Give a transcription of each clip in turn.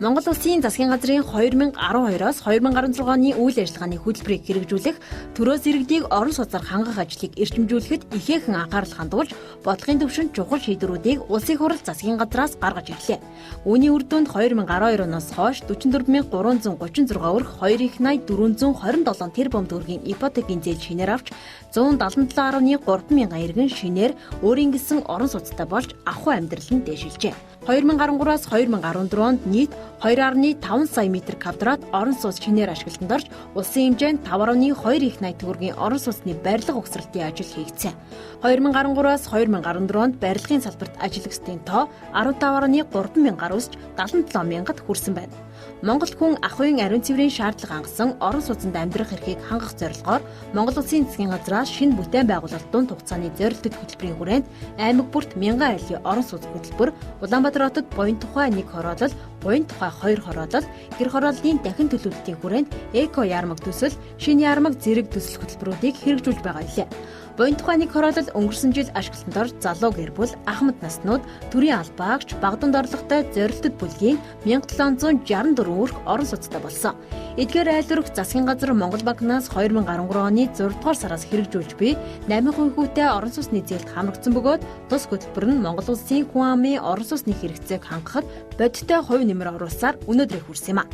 Монгол Улсын засгийн газрын 2012-оос 2016 оны үйл ажиллагааны хөтөлбөрийг хэрэгжүүлэх, төрөөс иргэдийг орон сууцаар хангах ажлыг эрчимжүүлэхэд ихээхэн анхаарал хандуулж, бодлогын түвшинд чухал шийдвэрүүдийг улсын хурал засгийн газраас гаргаж ирлээ. Үүний үр дүнд 2012 оноос хойш 44,336 өрх 2,427 тэрбум төгрөгийн ипотекийн зээл шинээр авч 177.3 мянган иргэн шинээр өөрийн гэсэн орон сууцтай болж ахуй амьдрал нь дээшилжээ. 2013-аас 2014 онд нийт 2.5 сая метр квадрат орон сууц шинээр ашиглалтанд орж, улсын хэмжээнд 5.2 их найт төгрөгийн орон сууцны барилга угсралтын ажил хийгдсэн. 2013-аас 2014 онд барилгын салбарт ажиллагчдын тоо 15.3 мянгаар өсч 77 мянгад хүрсэн байна. Монгол хүн ахуйн ариун цэврийн шаардлага хангасан орон сууцнд амьдрах эрхийг хангах зорилгоор Монгол Улсын засгийн газраас шинэ бүтээн байгуулалт дунд хугацааны зорилттой хөтөлбөрийн хүрээнд аймаг бүрт 1000 айлын орон сууц хөтөлбөр, Улаанбаатар хотод буян тухай 1 хороолол, буян тухай 2 хороолол, гэр хорооллын дахин төлөвлөлтийн хүрээнд эко ярмаг төсөл, шинэ ярмаг зэрэг төсөл хөтөлбөрүүдийг хэрэгжүүлж байгаа юм. Буян тухай 1 хороолол өнгөрсөн жил ашиглалтанд орж залуу гэр бүл, ахмад наснууд, төрийн албаагч, багданд орлоготой зорилттой бүлгийн 1764 өрх орон сууцтай болсон. Эдгээр айлдварх засгийн газар Монгол банкнаас 2013 оны 6 дугаар сараас хэрэгжүүлж буй 8% хүүтэй орон сууцны зээлд хамрагдсан бөгөөд тус хөтөлбөр нь Монгол Улсын хүн амын орон сууцны хэрэгцээг хангахад бодиттой хувь нэмэр оруулсаар өнөөдрийг хүрсэн юм а.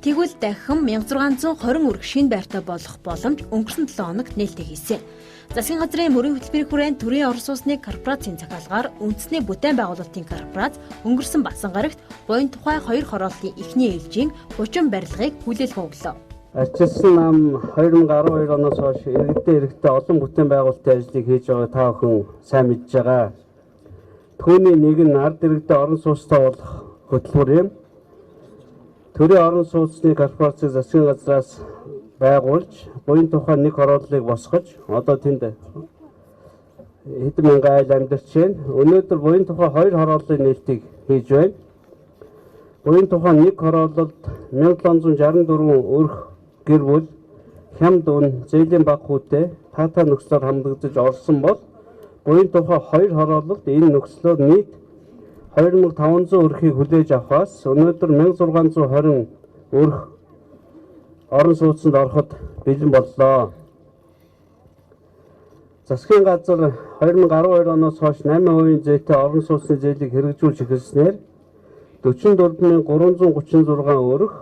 Тэгвэл дахин 1620 өрх шинэ байртай болох боломж өнгөрсөн 7 хоногт нээлттэй хийсэн. Засгийн газрын мөрийн хөтөлбөрийн хүрээнд төрийн орон сууцны корпорацийн захиалгаар үндэсний бүтээн байгуулалтын корпорац өнгөрсөн басан гарагт буян тухай 2 хорооллын эхний ээлжийн 30 барилгыг хүлээлгэн өглөө. Арчилсан нам 2012 оноос хойш иргэдтэй олон бүтээн байгуулалтын ажлыг хийж байгаа та бүхэн сайн мэдж байгаа. Түүний нэг нь ард иргэдтэй орон сууцтай болох хөтөлбөр юм. Төрийн орон сууцны корпорацийг засгийн газраас байгуулж, буян тухай 1 хорооллыг босгож, одоо тэнд хэдэн мянган айл амьдарч байна. Өнөөдөр буян тухай 2 хорооллын нээлтийг хийж байна. Буян тухай 1 хорооллолд 1764 өрх гэр бүл хямд үн зээлийн баг хүүтэй таатай нөхцлөөр хамрагдаж орсон бол буян тухай 2 хорооллолд энэ нөхцлөөр нийт 2500 өрхийг хүлээж авахаас өнөөдөр 1620 өрх орон сууцнд ороход бэлэн боллоо. Засгийн газар 2012 оноос хойш 8% зээтэй орон сууцны зээлийг хэрэгжүүлж эхэлснээр 44,336 өрх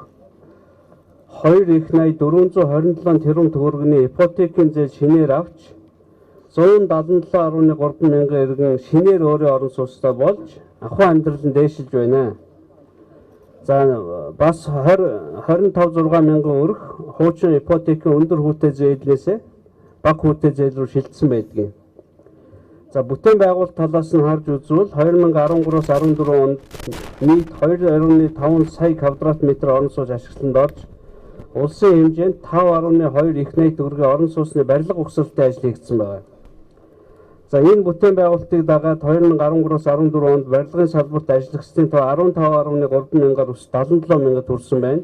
2,427 тэрбум төгрөгийн ипотекийн зээл шинээр авч 177.3 мянган иргэн шинээр өөрийн орон сууцтай болж ахуй амьдрал нь дээшилж байна. За бас 25.6 мянган өрх хуучин ипотекийн өндөр хүүтэй зээлнээс бага хүүтэй зээл рүү шилжсэн байдгийг. За бүтээн байгуулалт талаас нь харж үзвэл 2013-аас 14 онд нийт 2.5 сая квадрат метр орон сууц ашиглалтанд орж улсын хэмжээнд 5.2 их найт төгрөгийн орон сууцны барилга угсралтын ажил хийгдсэн байна. За энэ бүтээн байгуулалтыг дагаад 2013-аас 14 онд барилгын салбарт ажиллагчдын тоо 15.3 мянгаар өс 77 мянгад хүрсэн байна.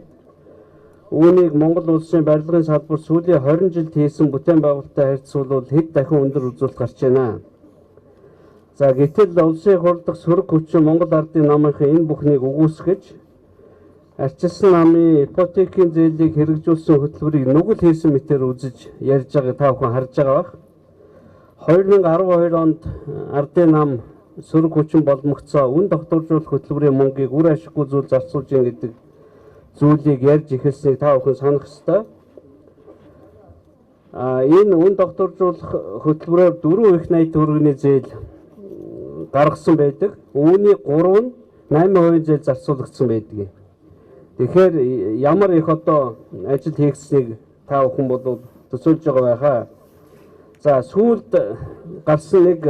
Үүнийг Монгол улсын барилгын салбар сүүлийн 20 жилд хийсэн бүтээн байгуулалттай харьцуулбал хэд дахин өндөр үзүүлэлт гарч байна. За гэтэл улсын хурал дахь сөрөг хүчин Монгол ардын намынхан энэ бүхнийг үгүйсгэж арчилсан намын ипотекийн зээлийг хэрэгжүүлсэн хөтөлбөрийг нүгэл хийсэн мэтээр үзэж ярьж байгааг та бүхэн харж байгаа бах. 2012 онд ардын нам сөрөг хүчин боломгцоо үн тогтворжуулах хөтөлбөрийн мөнгийг үр ашиггүй зүйл зарцуулж ийн гэдэг зүйлийг ярьж эхэлснийг та бүхэн санах ёстой. Энэ үн тогтворжуулах хөтөлбөрөөр 4 их найт төгрөгийн зээл гаргасан байдаг. Үүний 3 нь 8% зээл зарцуулагдсан байдаг. Тэгэхээр ямар их одоо ажил хийгдсэнийг та бүхэн бол төсөөлж байгаа байхаа. За сүүлд гарсан нэг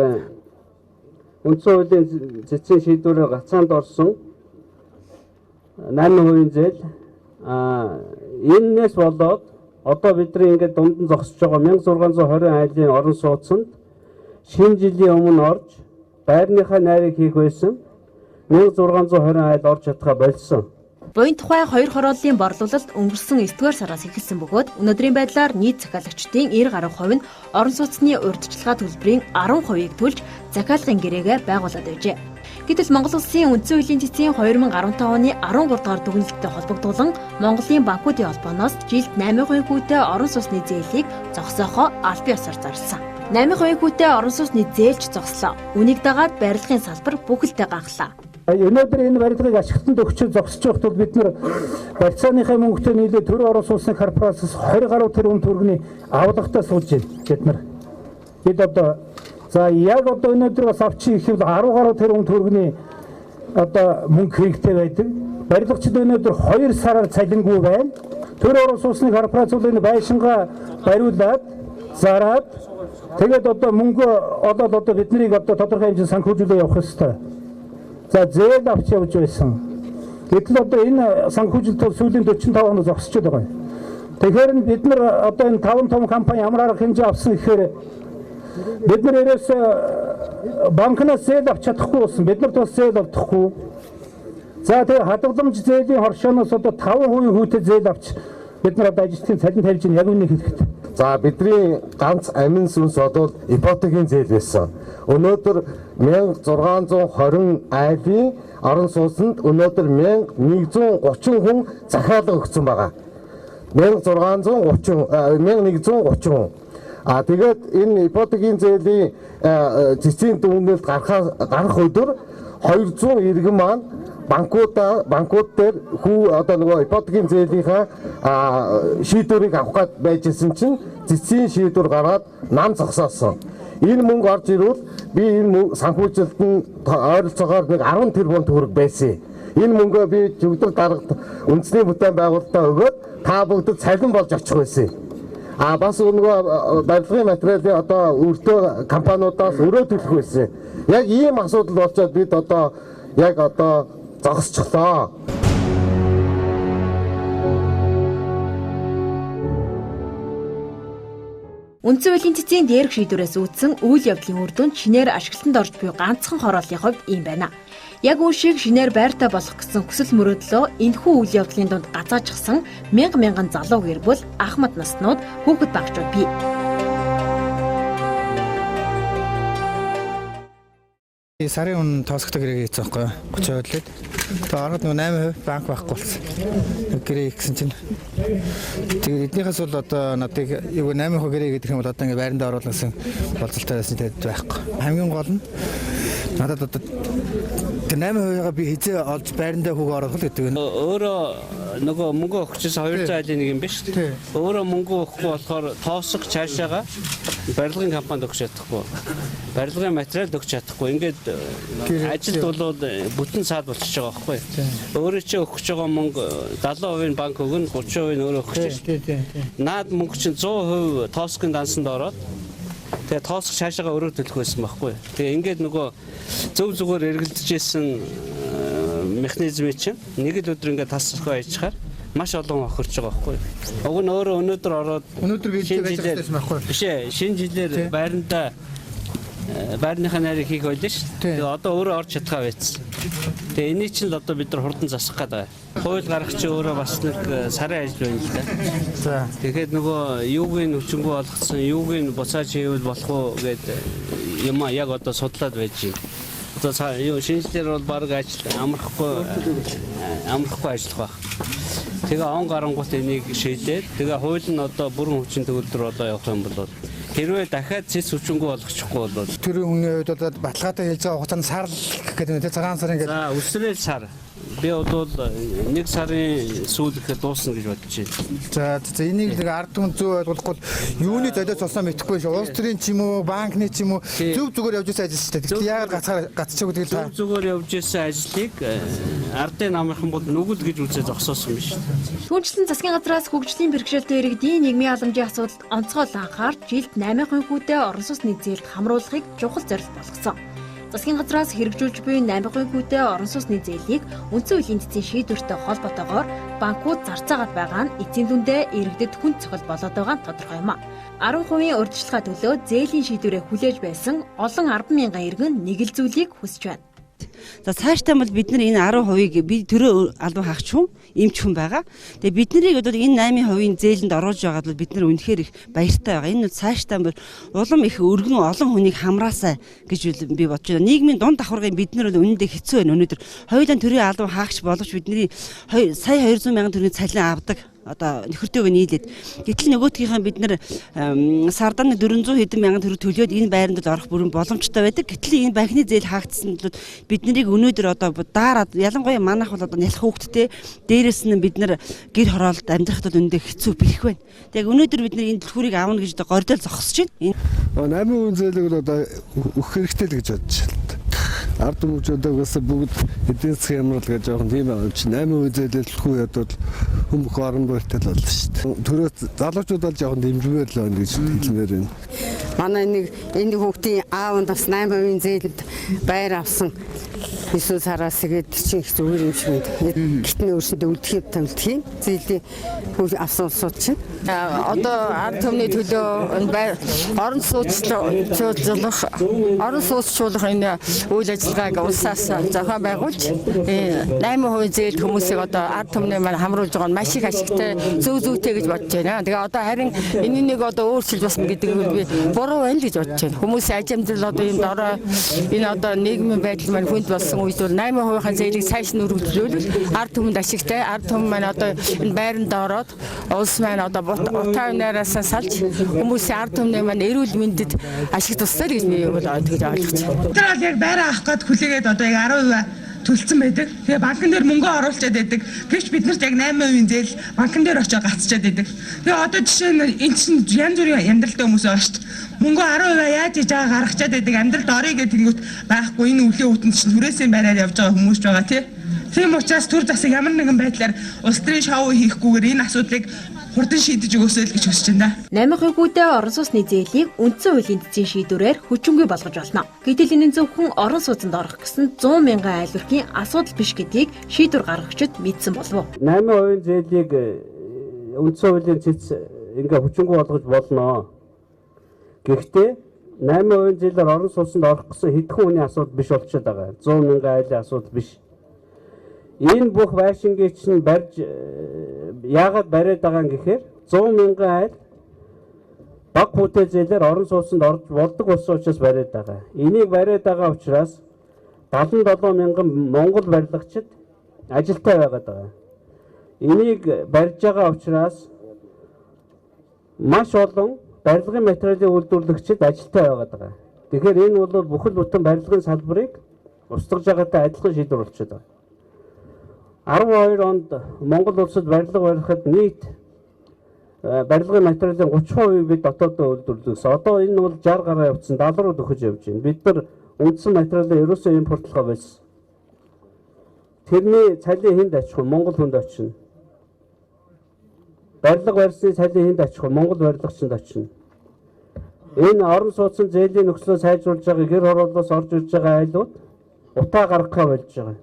үндсэн хуулийн цэцгийн шийдвэрээр гацаанд орсон 8% зээл энэс болоод одоо бидний ингээд дунд нь зогсож байгаа 1620 айлын орон сууцнд шинэ жилийн өмнө орж байрныхаа найрыг хийх байсан 1620 айл орж чадхаа болсон. Буян тухай 2 хорооллын борлуулалт өнгөрсөн 9-р сараас эхэлсэн бөгөөд өнөөдрийн байдлаар нийт захиалагчдын 90% нь орон сууцны урьдчилгаа төлбөрийн 10%-ийг төлж захиалгын гэрээгээ байгуулад байжээ. Гэтэл Монгол Улсын үндсэн хуулийн цэцгийн 2015 оны 13 дугаар дүгнэлттэй холбогдуулан Монголын банкуудын холбооноос жилд 8% хүүтэй орон сууцны зээлийг зогсоохоо аль биесээр зарласан. 8% хүүтэй орон сууцны зээлч зогслоо. Үнийг дагаад барилгын салбар бүхэлдээ ганхлаа. Өнөөдөр энэ барилгыг ашиглалтанд өгч зогсож байхдаа бид нар барьцааныхаа мөнгөтэй нийлээ төр орон сууцны корпорациас 20 гаруй тэрбум төгрөгийн авлагтаа суулж байна. Бид одоо яг өнөөдөр бас авчих ихэвэл 10 гаруй тэрбум төгрөгийн мөнгө хэрэгтэй байдаг. Барилгачид өнөөдөр 2 сараар цалингүй байна. Төр орон сууцны корпорациуд энэ байшингаа бариулаад зараад тэгээд мөнгө олоод биднийг тодорхой хэмжээнд санхүүжүүлээ явах ёстой. Зээл авч явж байсан. Гэтэл энэ санхүүжилт сүүлийн 45 хоног зогсчиход байгаа юм. Тэгэхээр бид нар энэ 5 том компани ямар арга хэмжээ авсан гэхээр бид нар ерөөсөө банкнаас зээл авч чадахгүй болсон. Бид нар тус зээл авахгүй. Тэгээ хадгаламж зээлийн хоршооноос 5% хүүтэй зээл авч бид нар ажилтны цалин тавьж яг үнийг хэлэхэд. Бидний ганц амин сүнс бол ипотекийн зээл байсан. Өнөөдөр 1620 айлын орон сууцнд өнөөдөр 1130 хүн захиалга өгсөн байгаа. 1130 хүн. Тэгээд энэ ипотекийн зээлийн цэцгийн дүгнэлт гарах өдөр 200 иргэн маань банкуд дээр ипотекийн зээлийнхаа шийдвэрийг авах гээд байжсэн чинь цэцгийн шийдвэр гараад нам зогсоосон. Энэ мөнгө орж ирвэл би энэ санхүүжилтанд ойролцоогоор 10 тэрбум төгрөг байсан. Энэ мөнгөө би Жүгдэр дарагт үндэсний бүтээн байгуулалтаа өгөөд та бүгд цалин болж очих байсан. Бас нөгөө барилгын материалын өртөө компаниудаас өрөө төлөх байсан. Яг ийм асуудал болчоод бид зогсчихлоо. Үндсэн хуулийн цэцгийн дээрх шийдвэрээс үүдсэн үйл явдлын үр дүнд шинээр ашиглалтанд орж буй ганцхан хорооллын хувьд ийм байна. Яг үе шиг шинээр байртаа болох гэсэн хүсэл мөрөөдлөө энэхүү үйл явдлын дунд гацаачихсан мянган залуу гэр бүл Ахмад наснууд хүүхэд багчууд бий. Сарын өмнө тоосготой гэрээ хийсэн байхгүй юу? 30% лээд. Тэгээ ороод 8% банк байхгүй болсон. Гэрээ хийсэн чинь. Тэгээд эднийхээс бол надыг 8% гэрээ гэдэг юм бол ингээд байранд оруулах гэсэн болцолтой байсан тэгээд байхгүй. Хамгийн гол нь надад 8%-аа би хизээ олж байрандаа хүүгээ оруулах гэдэг нь. Өөрөө нөгөө мөнгө өгчөөс 200 айлын нэг юм биш үү? Өөрөө мөнгө өгөхгүй болохоор тоосго цаашаага барилгын компанид өгч чадахгүй. Барилгын материалд өгч чадахгүй. Ингээд ажилд бол бүтэн саад болчихж байгаа байхгүй. Өөрөө чи өгч байгаа мөнгө 70% банк өгнө, 30% нь өөрөө өгч шүү. Наад мөнгө чинь 100% тоосгын дансанд ороод тэгээ тоосго цаашаага өөрөө төлөх байсан байхгүй. Тэгээ ингээд нөгөө зөв зүгээр эргэлдэж исэн механизмыг чинь нэг л өдөр ингээд тасрахгүй ажихаар маш олон охирч байгаа байхгүй. Уг нь өөрөө өнөөдөр ороод өнөөдөр би хэлсэн байхгүй. Биш ээ, шинэ жилээр байрныхаа нарыг хийх байлаа шүү. Тэгээ одоо өөрөө орж чадхаа байсан. Тэгээ энийг чинь л одоо бид нар хурдан засах гэдэг. Хууль гаргах чинь өөрөө бас нэг сарын ажил байна л да. За. Тэгэхээр нөгөө юуг нь хүчингү болгоцсон, юуг нь буцааж хийвэл болох уу гэдэг юм яг одоо судлаад байж байна. Одоо шинэ жилээр бол баг ажил амрахгүй ажиллах байх. Тэгээ он гарангуут энийг шийдээд тэгээ хууль нь одоо бүрэн хүчин төгөлдөр одоо явах юм бол хэрвээ дахиад цэц хүчингү болгочихгүй бол тэр хүний хувьд бол баталгаатай хэлж байгаа хугацаанд сар гэдэг нь цагаан сарын гэдэг. За өсрөөл сар. Би бол 1 сарын сүүл ихэд дуусна гэж бодож байна. За энийг нэг ард түмэн зөв ойлгохгүй юуны золиос олсон мэдэхгүй шүү. Улс төрийн ч юм уу, банкны ч юм уу зөв зүгээр явж байсан ажил шүү дээ. Тэгвэл яагаад гацчихгүй тэгэл та. Зөв зүгээр явж байсан ажлыг ардын намынхан бол нүгэл гэж үзээ зогсоосон юм шүү. Түүнчлэн засгийн газраас хөгжлийн бэрхшээлтэй иргэдийн нийгмийн халамжийн асуудалд онцгой анхаарч жилд 8% хүүтэй орон сууцны зээлд хамруулахыг чухал зорилго болгосон. Засгийн газраас хэрэгжүүлж буй 8% хүүтэй орон сууцны зээлийг үндсэн хуулийн цэцгийн шийдвэртэй холбоотойгоор банкуд зарцаагаад байгаа нь эцсийн дүндээ иргэдэд хүн цохол болоод байгаа нь тодорхой юм. 10% урьдчилгаа төлөө зээлийн шийдвэрээ хүлээж байсан олон 10,000 иргэн нэг л зүйлийг хүсэж байна. За цаашдаа бол бид нар энэ 10%-ийг би төрөө албан хаагч хүн, эмч хүн байгаа. Тэгээ бид нарыг одоо энэ 8%-ийн зээлэнд оруулж байгаад бол бид нар үнэхээр их баяртай байгаа. Энэ бол цаашдаа бол улам их өргөн олон хүнийг хамраасаа гэж би бодож байна. Нийгмийн дунд давхаргын бид нар бол үнэндээ хэцүү байна. Өнөөдөр хоёулаа төрийн албан хаагч боловч бидний сая 200 мянган төгрөгийн цалин авдаг. Одоо нөхөртөөгөө нийлээд гэтэл нөгөөдгийнхаа бид нар сардан 400 хэдэн мянган төгрөг төлөөд энэ байранд орох бүрэн боломжтой байдаг. Гэтэл энэ банкны зээл хаагдсан бол бид нарыг өнөөдөр одоо даарад ялангуяа манайх бол одоо нялх хүүхдтэй дээрэс нь бид нар гэр хороолт амьдрахад бол өндөө хэцүү бэлэх байна. Тэг өнөөдөр бид нар энэ түлхүүрийг аавна гэж одоо гордол зогсож байна. 8% зээлийг бол одоо өгөх хэрэгтэй л гэж бодож байна. Ард түмчүүдээс бүгд эдийн засгийн хямрал гэж жоохон тийм байгаа чинь 8% зээлэл төлөхгүй ядвал хүмүүс орон буйртай л болно шүү дээ. Төрөөс залуучууд бол жоохон дэмжмээр л байна гэж хэлмээр байна. Манай энэ хүүхдийн аав нь бас 8% зээлэд байр авсан. 9 сараас тэгээд чинь их зүгээр юм шиг байна. Гитний өөрсөндөө үлдэхийг тавьдгийг зээлийн хүү авсан улсууд чинь. Одоо ард түмний төлөө орон сууцлуулах энэ үйл ажиллагааг улсаас зохион байгуулж 8% зээл хүмүүсийг одоо ард түмний маань хамруулж байгаа нь маш их ашигтай зөв зүйтэй гэж бодож байна. Тэгээ одоо харин энэнийг одоо өөрчилж басна гэдэг нь би буруу байна гэж бодож байна. Хүмүүсийн аж амьдрал одоо энэ дорой энэ одоо нийгмийн байдал маань хүнд болсон үед бол 8% зээлийг цааш нь өргөжлүүлвэл ард түмэнд ашигтай. Ард түмэн маань одоо энэ байранд ороод улс маань одоо утаа өнөөраас салж хүмүүсийн ард түмний маань эрүүл мэндэд ашиг тустай гэж би бол ойлгож байна. Тэр бол яг байраа авах гээд хүлээгээд одоо яг 10% төлцсөн байдаг. Тэгээ банкн дээр мөнгө оруулчаад байдаг. Гэвч биднэрт яг 8% зээл банкн дээр очиж гацчаад байдаг. Тэгээ одоо жишээ нь энэ чинь янз бүрийн амьдралтай хүмүүс байгаа шүү дээ. Мөнгө 10% яаж иж байгаа гаргачаад байдаг. Амьдралд орё гэдэг тэнгуут байхгүй энэ үлийн үтэн чинь түрээсээ байраар явж байгаа хүмүүс ч байгаа тий. Тийм учраас төр засаг ямар нэгэн байдлаар улс төрийн шоу хийхгүйгээр энэ асуудлыг хурдан шийдэж өгөөсэй л гэж хүсэж байна. 8%-үүдээ орон сууцны зээлийг үндсэн хуулийн эцсийн шийдвэрээр хүчингүй болгож болно. Гэтэл энэ зөвхөн орон сууцнд орох гэсэн 100 мянган айлгүйрхийн асуудал биш гэдгийг шийдвэр гаргагчид мэдсэн болов уу? 8% зээлийг үндсэн хуулийн цэц ингээ хүчингүй болгож болно. Гэхдээ 8% зээлээр орон сууцнд орох гэсэн хэдхэн хүний асуудал биш болчиход байгаа. 100 мянган айлын асуудал биш. Энэ бүх байшингийн чинь барьж яагаад бариад байгаа юм гэхээр 100 мянган айл баг бүтээл зээлээр орон сууцнд орж болдог болсон учраас бариад байгаа. Энийг бариад байгаа учраас 77 мянган монгол барилгачид ажилтай байгаад байгаа. Энийг барьж байгаа учраас маш олон барилгын материалын үйлдвэрлэгчид ажилтай байгаад байгаа. Тэгэхээр энэ бол бүхэл бүтэн барилгын салбарыг устгаж байгаатай адилхан шийдвэр болчиход байгаа. 12 онд Монгол улсад барилга барихад нийт барилгын материалын 30% бид дотооддоо үйлдвэрлэсэн. Одоо энэ бол 60 гаруй явцсан 70 руу төхөж явж байна. Бид нар үндсэн материалаа ерөөсөө импортлохоо байсан. Тэрний цалин хүнд очих нь Монгол хүнд очино. Барилга барьсны цалин хүнд очих нь Монгол барилгачид очино. Энэ орон сууцны зээлийн нөхцөлөө сайжруулж байгаа гэр хорооллоос орж ирж байгаа айлууд утаа гаргахаа болж байгаа.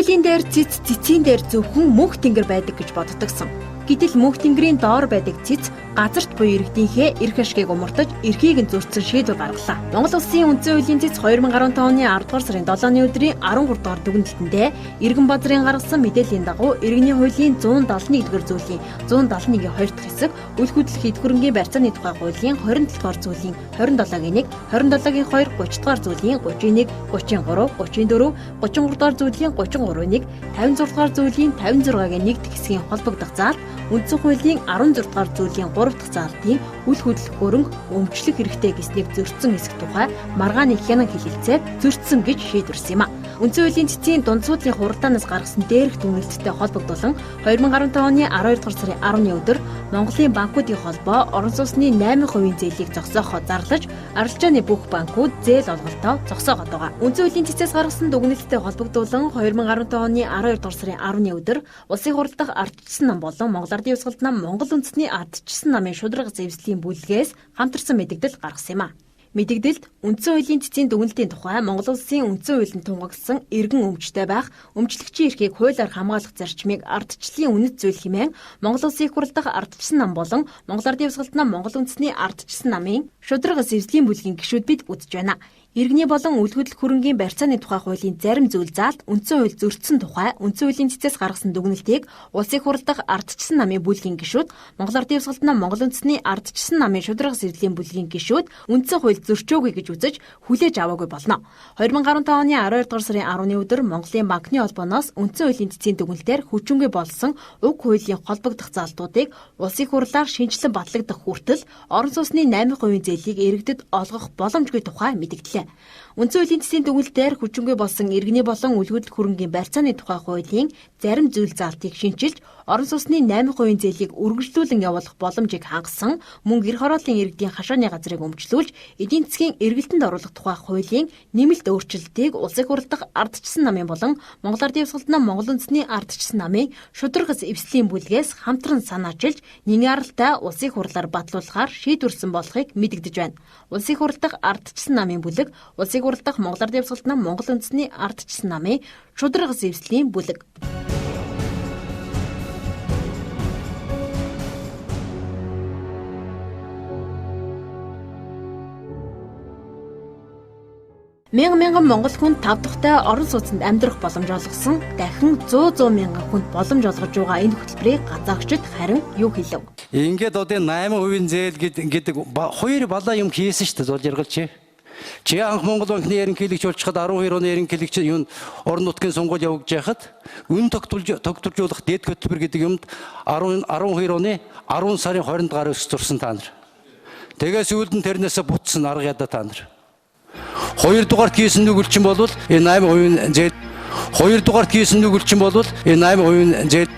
Хуулийн дээр цэцийн дээр зөвхөн мөнх тэнгэр байдаг гэж боддогсон. Гэтэл мөнх тэнгэрийн доор байдаг цэц газарт буюу иргэдийнхээ эрх ашгийг умартаж эрхийг нь зөрчсөн шийдвэр гаргалаа. Монгол Улсын үндсэн хуулийн цэц 2015 оны 10 дугаар сарын 7-ны өдрийн 13 дугаар дүгнэлтэндээ Иргэн Базрын гаргасан мэдээллийн дагуу иргэний хуулийн 171-р зүйлийн 171-ийн 2 дахь хэсэг үл хөдлөх хэд хөрөнгийн барьцааны тухай хуулийн 27 дугаар зүйлийн 27-гийн 1, 27-гийн 2, 30 дугаар зүйлийн 31, 33, 34, 33 дугаар зүйлийн 33-ыг 56 дугаар зүйлийн 56-гийн 1 дахь хэсгийн холбогдох заалт үндсэн хуулийн 16 дугаар зүйлийн 3 дахь заалтын үл хөдлөх хөрөнгө өмчлөх хэрэгтэй гэснийг зөрчсөн хэсэг тухай маргааны хянан хэлэлцээ зөрчсөн гэж шийдвэрсэн юм а. Үндсэн хуулийн цэцгийн дунд суудлын хуралдаанаас гаргасан дээрх дүгнэлттэй холбогдуулан 2015 оны 12 дугаар сарын 10-ны өдөр Монголын банкуудын холбоо орон сууцны 8% зээлийг зогсоохоо зарлаж арилжааны бүх банкуд зээл олголтоо зогсоогоод байгаа. Үндсэн хуулийн цэцээс гаргасан дүгнэлттэй холбогдуулан 2015 оны 12 дугаар сарын 10-ны өдөр улсын хурал дахь ардчилсан нам болон Монгол Ардын Хувьсгалт нам Монгол үндэсний ардчилсан намын шударга зэвслийн бүлгээс хамтарсан мэдээлэл гаргасан юм а. Мэдээлэлд үндсэн хуулийн цэцгийн дүгнэлтийн тухай Монгол Улсын үндсэн хуулинд тунхагласан эргэн өмчтэй байх өмчлөгчийн эрхийг хуулиар хамгаалах зарчмыг ардчлалын үнэт зүйл хэмээн Монгол Улсын хурал дахь ардчилсан нам болон Монгол Ардын Хувьсгалт нам Монгол үндэсний ардчилсан намын шударга зэвслийн бүлгийн гишүүд бид үзэж байна. Иргэний болон үл хөдлөх хөрөнгийн барьцааны тухай хуулийн зарим зүйл заалт үндсэн хууль зөрчсөн тухай үндсэн хуулийн цэцээс гаргасан дүгнэлтийг улсын хурал дахь ардчилсан намын бүлгийн гишүүд Монгол Ардын Хувьсгалт нам Монгол үндэсний ардчилсан намын шударга зэрэглэлийн бүлгийн гишүүд үндсэн хууль зөрчөөгүй гэж үзэж хүлээж аваагүй болно. 2015 оны 12 дугаар сарын 10-ны өдөр Монголын банкны холбооноос үндсэн хуулийн цэцгийн дүгнэлтээр хүчингүй болсон уг хуулийн холбогдох заалтуудыг улсын хурлаар шинжилэн батлагдах хүртэл орон сууцны 8% зээлийг иргэдэд олгох боломжгүй тухай мэдэгдлээ. Үндсэн хуулийн цэцгийн дүгнэлтээр хүчингүй болсон иргэний болон үл хөдлөх хөрөнгийн барьцааны тухай хуулийн зарим зүйл заалтыг шинжилж орон сууцны 8% зээлийг үргэлжлүүлэн явуулах боломжийг хангасан мөн гэр хорооллын иргэдийн хашааны газрыг өмчлүүлж эдийн засгийн эргэлтэнд оруулах тухай хуулийн нэмэлт өөрчлөлтийг улсын хурал дахь ардчилсан намын болон Монгол Ардын Хувьсгалт нам Монгол үндэсний ардчилсан намын шударга эвслийн бүлгээс хамтран санаачилж нэгэн аралтай улсын хурлаар батлуулахаар шийдвэрсэн болохыг мэдэгдэж байна. Улсын хурал дахь ардчилсан намын бүлэг улсын хурал дахь Монгол Ардын Хувьсгалт нам Монгол үндэсний ардчилсан намын шударга эвслийн бүлэг. Мянган монгол хүн тав дахьтай орон сууцнд амьдрах боломж олгосон дахин 100 мянган хүнд боломж олгож байгаа энэ хөтөлбөрийг газаагчид харин юу хэлв? Ингээд одоо 8% зээл гэдэг хоёр балаа юм хийсэн шүү дээ зул жаргалч. Чи анх Монгол банкны ерөнхийлөгч болчиход 12 оны ерөнхийлөгч юунд орон нутгийн сонгуул явуулж байхад үн тогтворжуулах дэд хөтөлбөр гэдэг юмд 12 оны 10 сарын 20-нд гар өсч зурсан та нар. Тэгээс үүлдэн тэрнээсээ бутсан арга ядаа та нар. Хоёрдугаарт хийсэн нүгэлчин болвол энэ 8% зээл. Хоёрдугаарт хийсэн нүгэлчин болвол энэ 8% зээл.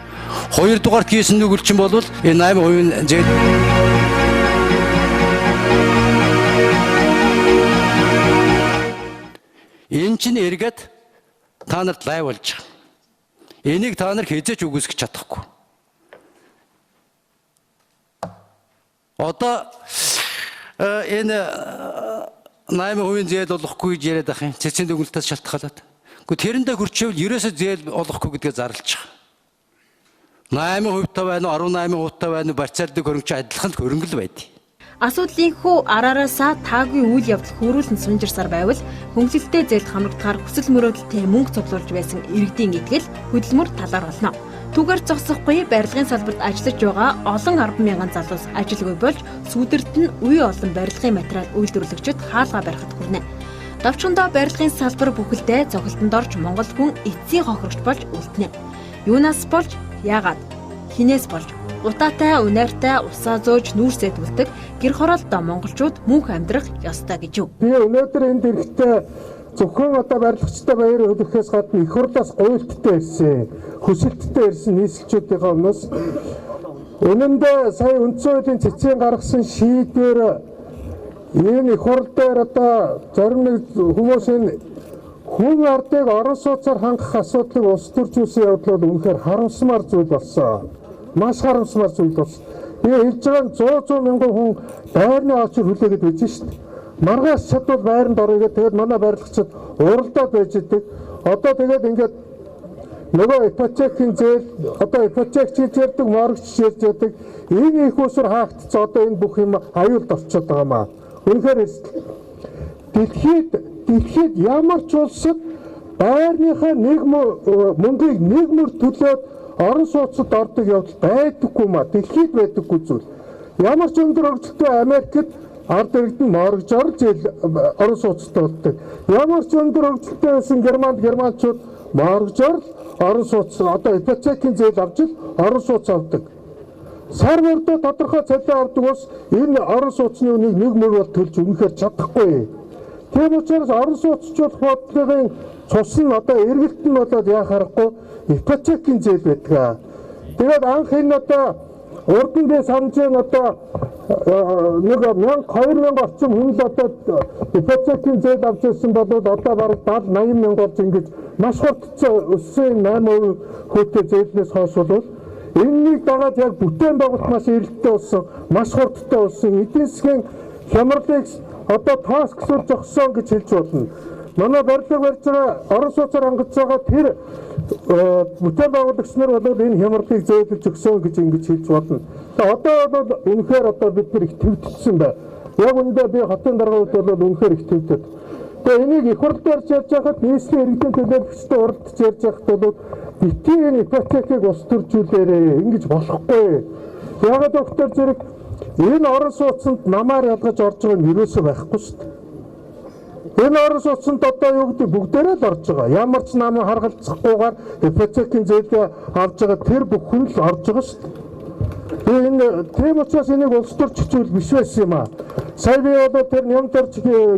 Хоёрдугаарт хийсэн нүгэлчин болвол энэ 8% зээл. Энэ чинь эргээд та нарт лайв болж байгаа. Энийг та нар хязгаарч үгүйсгэж чадахгүй. Одоо энэ 8% зээл олохгүй гэж яриад ах юм. Цэцгийн дүгнэлтээс шалтгаалаад. Гэхдээ тэрэндээ хүрчээвэл ерөөсөө зээл олохгүй гэдгээ зарлж байгаа. 8% та байна уу, 18% та байна уу, барьцаалдаг хөрөнгөч адилхан хөрөнгө л байдаг. Асуудлын хүү араараасаа таагүй үйл явдал хөрүүлэн сунжирсаар байвал хөнгөлөлттэй зээлд хамрагдахаар хүсэл мөрөөдөлтэй мөнгө цуглуулж байсан иргэдийн итгэл хөдөлмөр талаар болно. Түгээр зогсохгүй барилгын салбарт ажиллаж байгаа олон 10,000 залуус ажилгүй болж сүүдэрт нь үе олон барилгын материал үйлдвэрлэгчид хаалгаа барихад хүрнэ. Давчхандаа барилгын салбар бүхэлдээ цогцолтонд орж Монгол хүн эцсийн хохирогч болж үлдэнэ. Юунаас болж, яагаад, хинээс болж утаатай, унаартай, усаа зөөж нүүр сэтгүүлдэг гэр хороолтой монголчууд мөнх амьдрах ёстой гэж юу. Би өнөөдөр энд ирэхдээ зөвхөн одоо барилгачтай баяр хөдөлгөхөөс гадна их хурлаас гуйлттай ирсэн, хөсөлттэй ирсэн нийслэлчүүдийн өмнөөс үнэн дээр сая үндсэн хуулийн цэцгийн гаргасан шийдвэр энэ их хурл дээр одоо зарим нэг хүмүүсийн хүн ардыг орон сууцаар хангах асуудлыг улс төрчүүлсэн явдал бол үнэхээр харамсмар зүйл болсон. Маш харамсмар зүйл болсон. Би хэлж байгаа 100 мянган хүн байрны очор хүлээгээд байж шít. Маргааш чадвал байранд орё гэдэг. Тэгээд манай байрлагчид уралдаад байж идэг. Одоо тэгээд ингээд нөгөө ипотекийн зээл одоо ипотек хийж ярьдаг, моргч хийж ярьдаг энэ их усар хаагдцсан одоо энэ бүх юм аюулд орчод байгаа маа. Үнэхээр дэлхийд ямар ч улсад байрныхаа мөнгийг нийгмээр төлөөд орон сууцад ордог явдал байдаггүй маа. Дэлхийд байдаггүй зүйл. Ямар ч өндөр хөгжилтэй Америкт ард иргэд нь моргж орж орон сууцад болдог. Ямар ч өндөр хөгжилтэй байсан германчууд моргж орон сууц одоо ипотекийн зээл авч орон сууц авдаг. Сар мөрдөө тодорхой цалин авдаг ус энэ орон сууцны үнийг нийгмээр бол төлж үнэхээр чадахгүй. Тийм учраас орон сууцчууд бодлогын цус нь одоо эргэлт нь болоод яах аргагүй ипотекийн зээл байдаг. Тэгээд анх энэ одоо урдан дээр санджийн одоо нэг 2000 орчим хүн л одоо ипотекийн зээл авч ирсэн бол одоо бараг 70-80 мянга орж ингэж маш хурдцсан өссөн 8% хүүтэй зээлнээс хойш бол энэнийг дагаад яг бүтээн байгуулалт маш эрэлттэй болсон, маш хурдтай болсон. Эдийн засгийн хямралыг одоо тооцоглуулж зогссон гэж хэлж болно. Манай барилга барьж байгаа орон сууцаар хангаж байгаа тэр бүтээн байгуулагч нар бол энэ хямралыг зөөлөж өгсөн гэж ингэж хэлж болно. Одоо бол үнэхээр одоо бид нар их төвдсөн байна. Яг үндэ би хотын даргууд бол үнэхээр их төвдөд. Тэгээ энийг их хурлаар ярьж байхад нийслэлийн иргэдийн төлөөлөгчтэй уралдаж ярьж байхад бол битгий энэ ипотекийг ус төржүүлээрээ ингэж болохгүй. Яг доктор зэрэг энэ орон сууцнд намаар ялгаж орж байгаа нь юусоо байхгүй шүү дээ. Энэ орон сууцнд одоо юу гэдэг бүгдээрээ л орж байгаа. Ямар ч нам харгалзахгүйгээр ипотекийн зээлээ авж байгаа тэр бүх хүн л орж байгаа шүү дээ. Энэ тийм учраас энийг улс төр чичүүл биш байсан юм аа. Сая би одоо тэр Нямдорч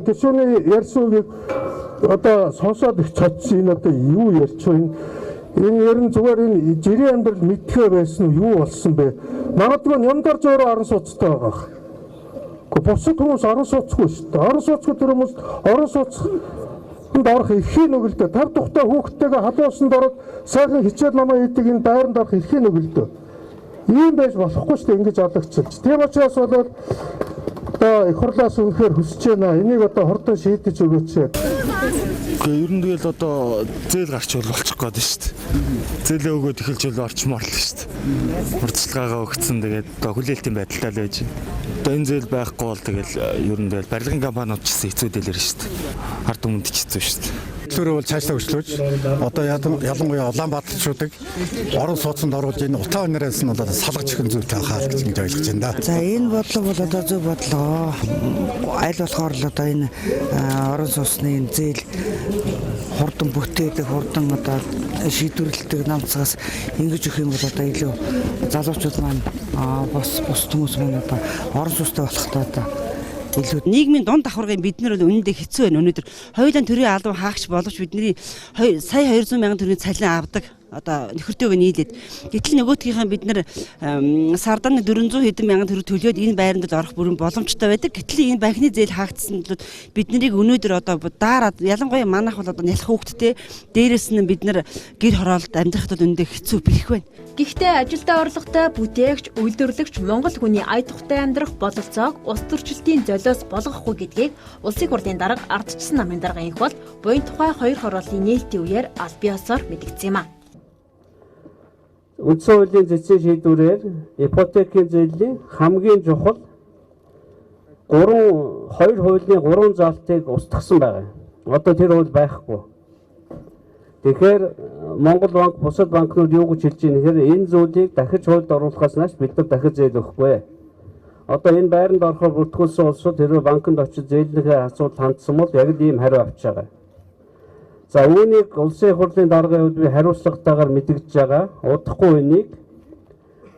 гишүүний ярьсуугийг одоо сонсоод их цодсон. Энэ одоо юу ярьж байна? Энэ ер нь зүгээр энэ жирийн амьдрал мэдхээ байсан уу юу болсон бэ? Магадгүй Нямдорч өөрөө орон сууцтай байгаа. Гэхдээ бусад хүмүүс орон сууцгүй шүү дээ. Орон сууцгүй тэр хүмүүс орон сууцнд орох эрхийг өгөлдөө. Тав тухтай хүүхдтэйгээ халуусанд ороод сайхан хичээл намаа хийдэг энэ байранд орох эрхийг өгөлдөө. Ийм байж болохгүй шүү дээ ингэж ологчилж. Тийм учраас бол одоо их хурлаас үнэхээр хүсэж байна. Энийг одоо хурдан шийдэж өгөөч. Гэхдээ ер нь тэгэл одоо зээл гарч болчих гээд байна шүү дээ. Зээлээ өгөөд эхэлж бол орчмоор л шүү дээ. Урдчилгаагаа өгсөн тэгээд одоо хүлээлтийн байдалтай л байж байна. Одоо энэ зээл байхгүй бол тэгэл ер нь тэгэл барилгын компаниуд ч гэсэн хэцүү дэлгэр шүү дээ. Ард түмэнд ч хэцүү шүү дээ. Төлөөрөө бол цаашлаа өчлөөж одоо ялангуяа Улаанбаатарчуудыг орон сууцнд оруулж энэ утаа өнөөс нь бол салгаж өгөх зүйтэй хаа гэж ойлгож байна да. За энэ бодлого бол одоо зөв бодлого. Аль болохоор л одоо энэ орон сууцны энэ зээл хурдан бүтээдэг, хурдан одоо шийдвэрлэдэг намцгаас ингэж өгөх юм бол одоо илүү залуучууд маань бус хүмүүс маань одоо орон сууцтай болохтой одоо илүү нийгмийн дунд давхаргын бид нар бол үнэндээ хэцүү байна. Өнөөдөр хоёулаа төрийн албан хаагч боловч бидний сая 200 мянган төгрөгийн цалин авдаг. Одоо нөхөртөөгөө нийлээд гэтэл нөгөөдгийнхээ бид нар сардан 400 хэдэн мянган төгрөг төлөөд энэ байранд орох бүрэн боломжтой байдаг. Гэтэл энэ банкны зээл хаагдсан бол бид нарыг өнөөдөр одоо даарад ялангуяа манайх бол одоо нялх хүүхдтэй дээрээс нь бид нар гэр хороолт амьдрахад үнэндээ хэцүү бэрх байна. Гэхдээ ажилдаа орлоготой бүтээгч, үйлдвэрлэгч Монгол хүний ая тухтай амьдрах бололцоог улс төрчлөлтийн золиос болгохгүй гэдгийг улсын хурлын дарга ардчсан намын дарга инх бол буян тухай хоёр хорооллын нээлтийн үеэр аль биесээр мэдгдсэн юм а. Үндсэн хуулийн зэцэн шийдвэрээр ипотекийн зээлийн хамгийн чухал 2 хуулийн 3 заалтыг устгасан байгаа. Одоо тэр хууль байхгүй. Тэгэхээр Монгол банк, бусад банкнууд юу гэж хэлж байгаа нэхэр энэ зүйлийг дахиж хуульд оруулахаас нааш бид нар дахиж зээл өгөхгүй. Одоо энэ байранд орохоор бүртгүүлсэн улсууд хэрвээ банкнд очиж зээлнийхээ асуудал хандсан бол яг л ийм хариу авч байгаа. За үүнийг улсын хурлын даргын хувьд би хариуцлагатайгаар мэдгэж байгаа. Удахгүй үнийг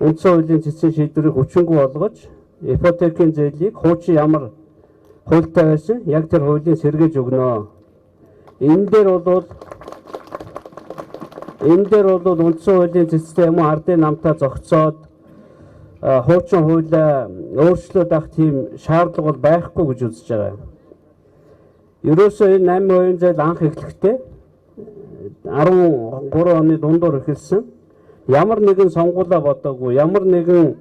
үндсэн хуулийн цэцэн шийдвэрийг хүчингүй болгож ипотекийн зээлийг хуучин ямар хуультай байсан яг тэр хуулийн сэргээж өгнө. Энэ дээр бол үндсэн хуулийн цэцтэй юм уу ардын намтаа зогцоод хуучин хуулиа өөрчлөөд авах тийм шаардлага бол байхгүй гэж үзэж байгаа. Ерөөсөө энэ 8% зээл анх эхлэхдээ 13 оны дундуур эхэлсэн. Ямар нэгэн сонгуулаа бодоогүй, ямар нэгэн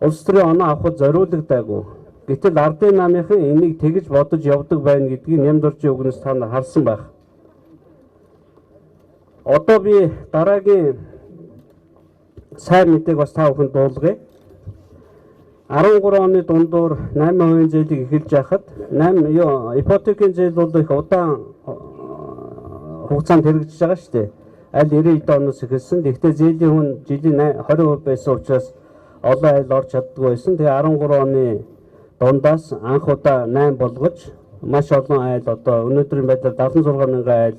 улс төрийн оноо авахд зориулагдаагүй. Гэтэл ардын намынхан энийг тэгж бодож явдаг байна гэдгийг Нямдорчийн үгнээс та нар харсан байх. Одоо би дараагийн сайн мэдээг бас та бүхэнд дуулгая. 13 оны дундуур 8% зээлийг эхэлж байхад ипотекийн зээл бол их удаан хугацаанд хэрэгжиж байгаа шүү дээ. Аль 90 оноос эхэлсэн. Гэхдээ зээлийн хүн жилийн 20% байсан учраас олон айл орж чаддгүй байсан. Тэгээ 13 оны дундаас анх удаа 8 болгож маш олон айл одоо өнөөдрийн байдлаар 76 мянган айл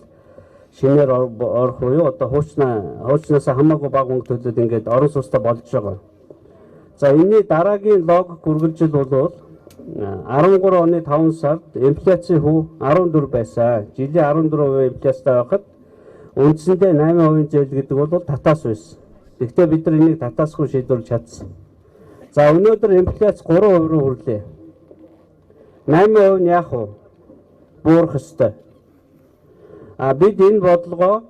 шинээр орох буюу одоо хуучнаас хамаагүй бага мөнгө төлөөд ингээд орон сууцтай болж байгаа. За энэний дараагийн логик үргэлжил бол 13 оны 5 сард инфляцийн хөв 14 байсан. Жилийн 14% инфляцтай байхад үндсэндээ 8% зээл гэдэг бол татаас байсан. Гэхдээ бид нар энийг татаасгүй шийдвэрлэж чадсан. За өнөөдөр инфляц 3% руу хүрлээ. 8% нь яах вэ? Буурах ёстой. Бид энэ бодлогоо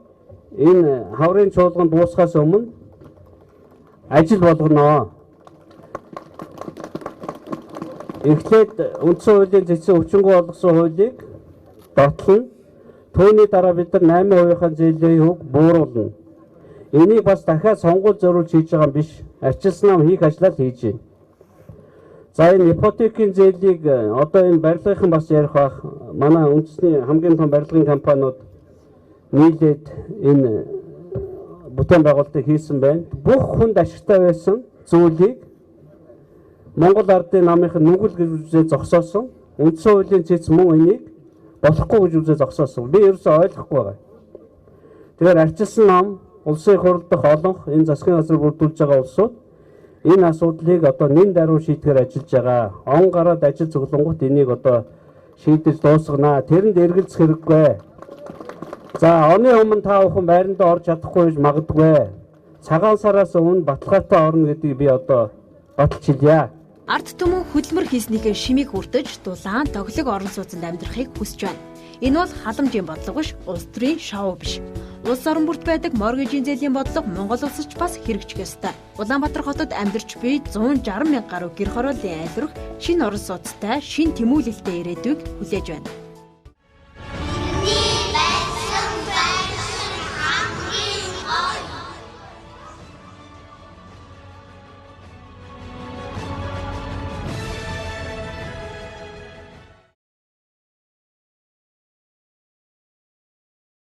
энэ хаврын чуулганд дуусахаас өмнө ажил болгоно. Эхлээд үндсэн хуулийн зэцэн өвчнгөө болгосон хуулийг батлана. Түүний дараа бид нар 8%-ийн зээлийн хөв бууруулна. Энийг бас дахиад сонгуул зориулж хийж байгаа юм биш. Арчилсан нам хийх ажлаа хийж байна. За энэ ипотекийн зээлийг одоо энэ барилгын бас ярих бах. Манай үндэсний хамгийн том барилгын компаниуд нийлээд энэ бүтээн байгуулалтыг хийсэн байна. Бүх хүнд ашигтай байсан зүйлийг Монгол ардын намынх нүгэл гэж үзээ зогсоосон. Үндсэн хуулийн цэц мөн энийг болохгүй гэж үзээ зогсоосон. Би ерөөсөй ойлгохгүй байгаа. Тэгэхээр арчилсан нам улсын хурал дахь олонх энэ засгийн газар бүрдүүлж байгаа улсууд энэ асуудлыг одоо нэн даруй шийдэхээр ажиллаж байгаа. Он гараад ажил цуглангууд энийг одоо шийдэж дуусгана. Тэрэнд эргэлзэх хэрэггүй. За оны өмнө та бүхэн байранда орж чадахгүй гэж магадгүй. Цагаан сараас өмнө баталгаатай орно гэдгийг би одоо баталж хэлье. Ард түмэн хөдөлмөр хийснийхээ шимийг хүртэж дулаан тоглог орон сууцнд амьдрахыг хүсэж байна. Энэ бол халамжийн бодлого биш, улс төрийн шоу биш. Улс орон бүрт байдаг моргежийн зээлийн бодлого Монгол улсад ч бас хэрэгжих ёстой. Улаанбаатар хотод амьдарч буй 160 мянга гаруй гэр хорооллын айлрах шинэ орон сууцтай, шинэ тэмүүлэлтэй ирээдүйг хүлээж байна.